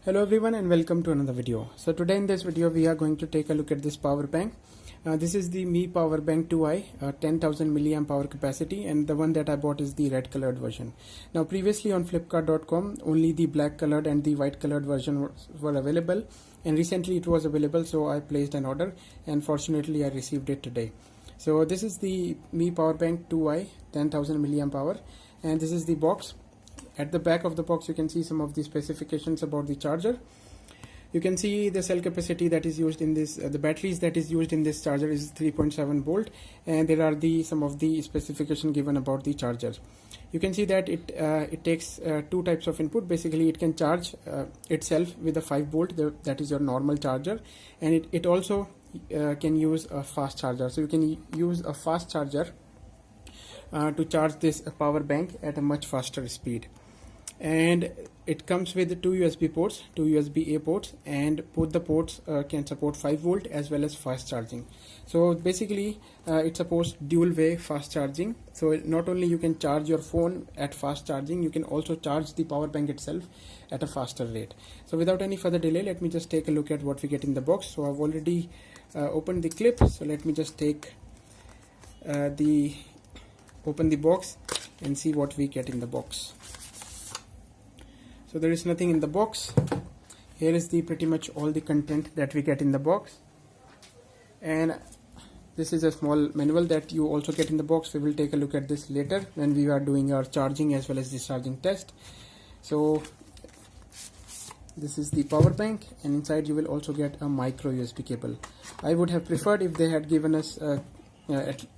Hello everyone and welcome to another video. So today in this video we are going to take a look at this power bank. This is the Mi Power Bank 2i, 10,000 milliamp hour capacity, and the one that I bought is the red colored version. Now previously on flipkart.com only the black colored and the white colored version were available, and recently it was available, so I placed an order and fortunately I received it today. So this is the Mi Power Bank 2i 10,000 milliamp hour, and this is the box. At the back of the box you can see some of the specifications about the charger. You can see the cell capacity that is used in this, the batteries that is used in this charger is 3.7 volt, and there are some of the specification given about the charger. You can see that it takes two types of input. Basically it can charge itself with a 5 volt, that is your normal charger, and it also can use a fast charger. So you can use a fast charger to charge this power bank at a much faster speed. And it comes with two USB ports, two USB-A ports, and both the ports can support 5 volt as well as fast charging. So basically it supports dual way fast charging. So not only you can charge your phone at fast charging, you can also charge the power bank itself at a faster rate. So without any further delay, let me just take a look at what we get in the box. So I've already opened the clip, so let me just take open the box and see what we get in the box. So there is nothing in the box. Here is the pretty much all the content that we get in the box, and this is a small manual that you also get in the box. We will take a look at this later when we are doing our charging as well as discharging test. So this is the power bank, and inside you will also get a micro USB cable. I would have preferred if they had given us a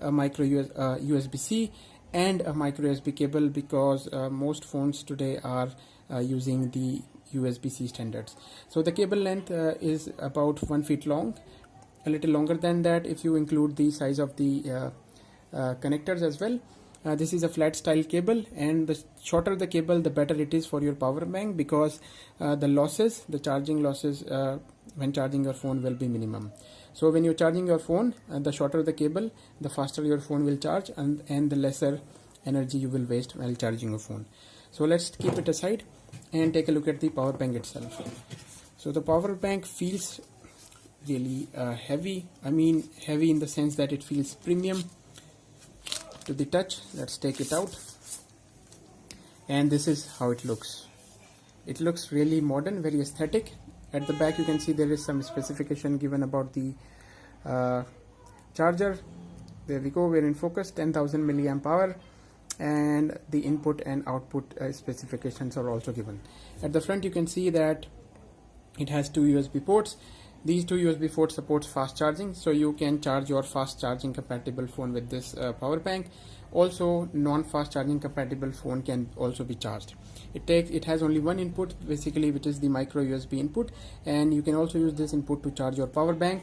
micro USB-C and a micro USB cable, because most phones today are using the USB-C standards. So the cable length is about 1 feet long, a little longer than that if you include the size of the connectors as well. This is a flat style cable, and the shorter the cable the better it is for your power bank, because the charging losses when charging your phone will be minimum. So when you're charging your phone, the shorter the cable, the faster your phone will charge, and the lesser energy you will waste while charging your phone. So let's keep it aside and take a look at the power bank itself. So the power bank feels really heavy. I mean heavy in the sense that it feels premium to the touch. Let's take it out, and this is how it looks. It looks really modern, very aesthetic. At the back you can see there is some specification given about the charger. There we go, we're in focus. 10,000 milliamp hour, and the input and output specifications are also given. At the front you can see that it has two USB ports. These two USB ports supports fast charging, so you can charge your fast charging compatible phone with this power bank. Also non-fast charging compatible phone can also be charged. It has only one input basically, which is the micro USB input, and you can also use this input to charge your power bank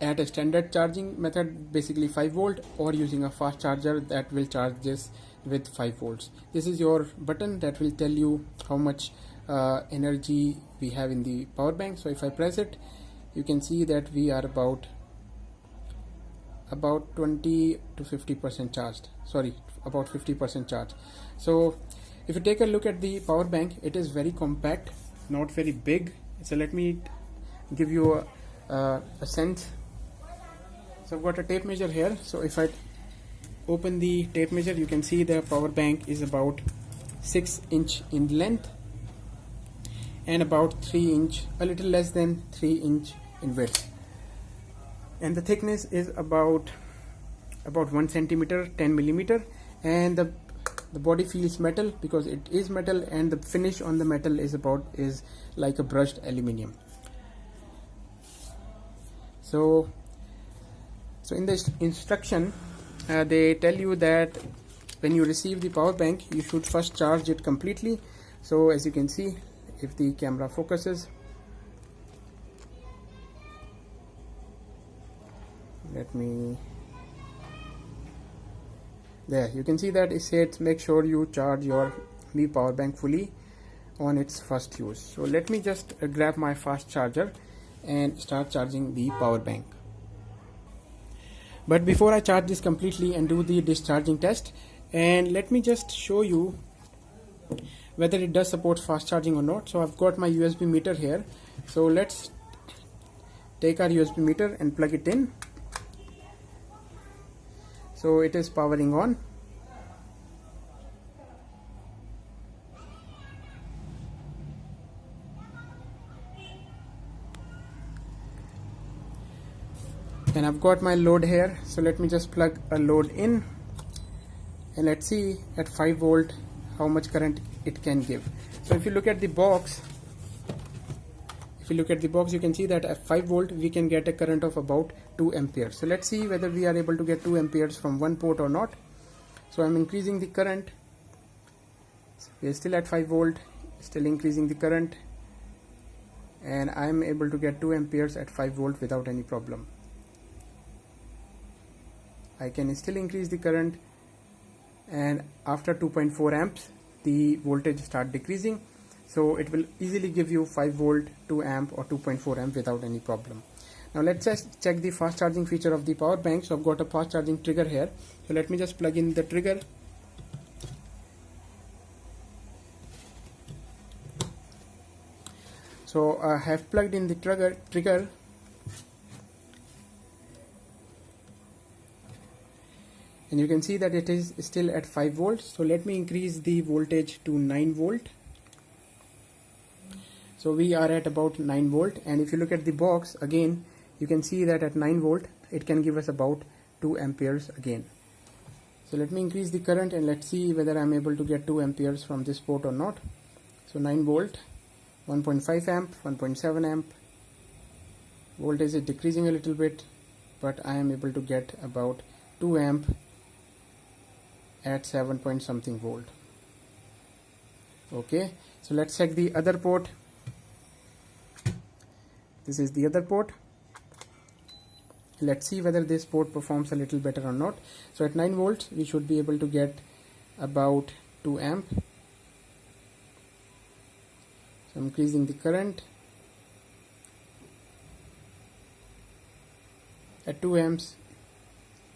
at a standard charging method, basically 5 volt, or using a fast charger that will charge this with 5 volts. This is your button that will tell you how much energy we have in the power bank. So if I press it, you can see that we are about 20 to 50% charged. Sorry, about 50% charged. So if you take a look at the power bank, it is very compact, not very big. So let me give you a sense. So I've got a tape measure here. So if I open the tape measure, you can see the power bank is about 6 inch in length and about 3 inch, a little less than 3 inch in width, and the thickness is about 1 centimeter, 10 millimeter, and the body feels metal because it is metal, and the finish on the metal is like a brushed aluminium. So in the instruction they tell you that when you receive the power bank, you should first charge it completely. So as you can see, if the camera focuses, there you can see that it says make sure you charge your Mi power bank fully on its first use. So let me just grab my fast charger and start charging the power bank. But before I charge this completely and do the discharging test, and let me just show you whether it does support fast charging or not. So I've got my USB meter here. So let's take our USB meter and plug it in. So it is powering on. And I've got my load here, so let me just plug a load in and let's see at 5 volt how much current it can give. So if you look at the box, you can see that at 5 volt we can get a current of about 2 amperes. So let's see whether we are able to get 2 amperes from one port or not. So I'm increasing the current. We are still at 5 volt, still increasing the current, and I'm able to get 2 amperes at 5 volt without any problem. I can still increase the current, and after 2.4 amps the voltage start decreasing, so it will easily give you 5 volt, 2 amp or 2.4 amp without any problem. Now let's just check the fast charging feature of the power bank. So I've got a fast charging trigger here, so let me just plug in the trigger. So I have plugged in the trigger. And you can see that it is still at 5 volts. So let me increase the voltage to 9 volt. So we are at about 9 volt, and if you look at the box again, you can see that at 9 volt it can give us about 2 amperes again. So let me increase the current and let's see whether I'm able to get 2 amperes from this port or not. So 9 volt, 1.5 amp, 1.7 amp. Voltage is decreasing a little bit, but I am able to get about 2 amp at 7 point something volt. Okay, so let's check the other port. This is the other port. Let's see whether this port performs a little better or not. So at 9 volts we should be able to get about 2 amp. So I'm increasing the current. At 2 amps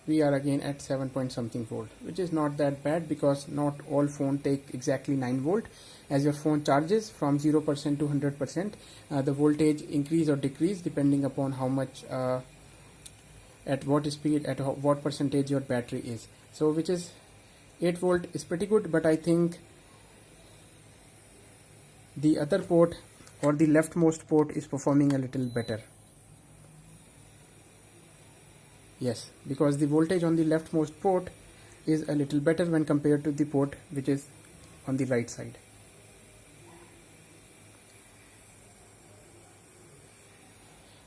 we are again at 7 point something volt, which is not that bad because not all phones take exactly 9 volt. As your phone charges from 0% to 100%, the voltage increase or decrease depending upon how much, at what speed, at what percentage your battery is. So which is 8 volt is pretty good, but I think the other port or the leftmost port is performing a little better. Yes, because the voltage on the leftmost port is a little better when compared to the port which is on the right side.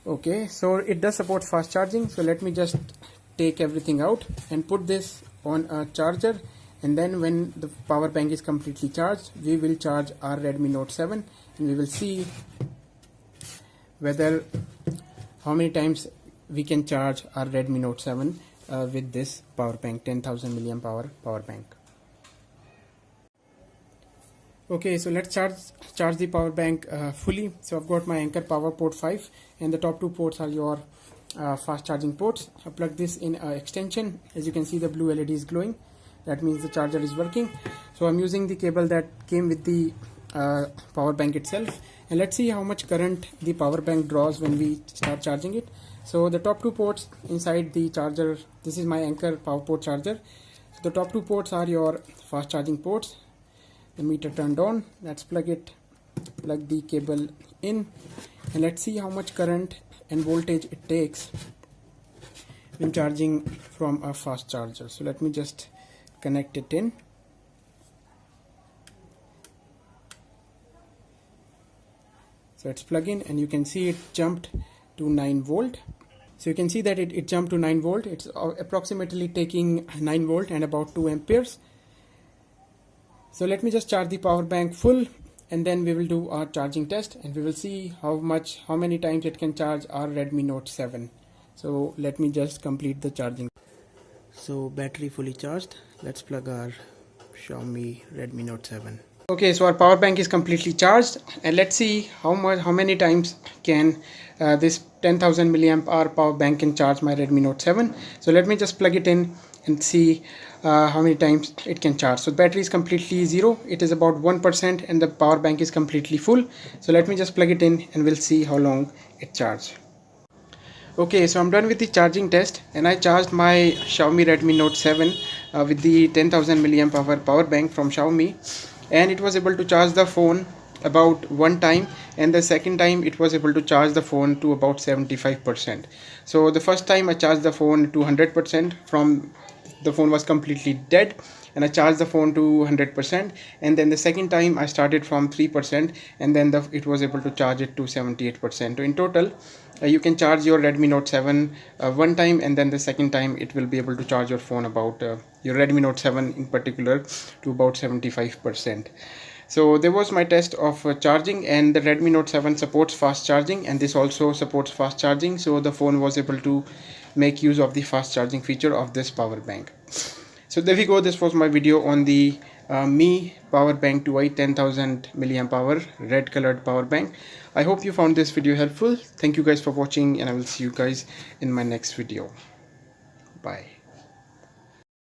Okay, so it does support fast charging. So let me just take everything out and put this on a charger, and then when the power bank is completely charged, we will charge our Redmi Note 7 and we will see whether how many times we can charge our Redmi Note 7 with this power bank, 10,000 milliamp hour power bank. Okay, so let's charge the power bank fully. So I've got my anchor power port 5, and the top 2 ports are your fast charging ports. I plug this in extension. As you can see, the blue LED is glowing. That means the charger is working. So I'm using the cable that came with the power bank itself, and let's see how much current the power bank draws when we start charging it. So the top 2 ports inside the charger, this is my anchor power port charger. So the top 2 ports are your fast charging ports. The meter turned on. Let's plug the cable in, and let's see how much current and voltage it takes when charging from a fast charger. So let me just connect it in. So it's plug in, and you can see it jumped to 9 volt. So you can see that it jumped to 9 volt. It's approximately taking 9 volt and about 2 amperes. So let me just charge the power bank full, and then we will do our charging test, and we will see how many times it can charge our Redmi Note 7. So let me just complete the charging. So battery fully charged. Let's plug our Xiaomi Redmi Note 7. Okay, so our power bank is completely charged, and let's see how many times can this 10,000 milliamp hour power bank can charge my Redmi Note 7. So let me just plug it in and see how many times it can charge. So the battery is completely zero, it is about 1%, and the power bank is completely full. So let me just plug it in and we'll see how long it charges. Okay, so I'm done with the charging test, and I charged my Xiaomi Redmi Note 7 with the 10,000 milliamp hour power bank from Xiaomi, and it was able to charge the phone about one time, and the second time it was able to charge the phone to about 75%. So the first time I charged the phone to 100%, from the phone was completely dead, and I charged the phone to 100%, and then the second time I started from 3%, and then it was able to charge it to 78%. So in total you can charge your Redmi Note 7 one time, and then the second time it will be able to charge your phone about your Redmi Note 7 in particular to about 75%. So there was my test of charging, and the Redmi Note 7 supports fast charging, and this also supports fast charging, so the phone was able to make use of the fast charging feature of this power bank. So there we go, this was my video on the Mi power bank 2i 10,000 milliamp hour red colored power bank. I hope you found this video helpful. Thank you guys for watching, and I will see you guys in my next video. Bye.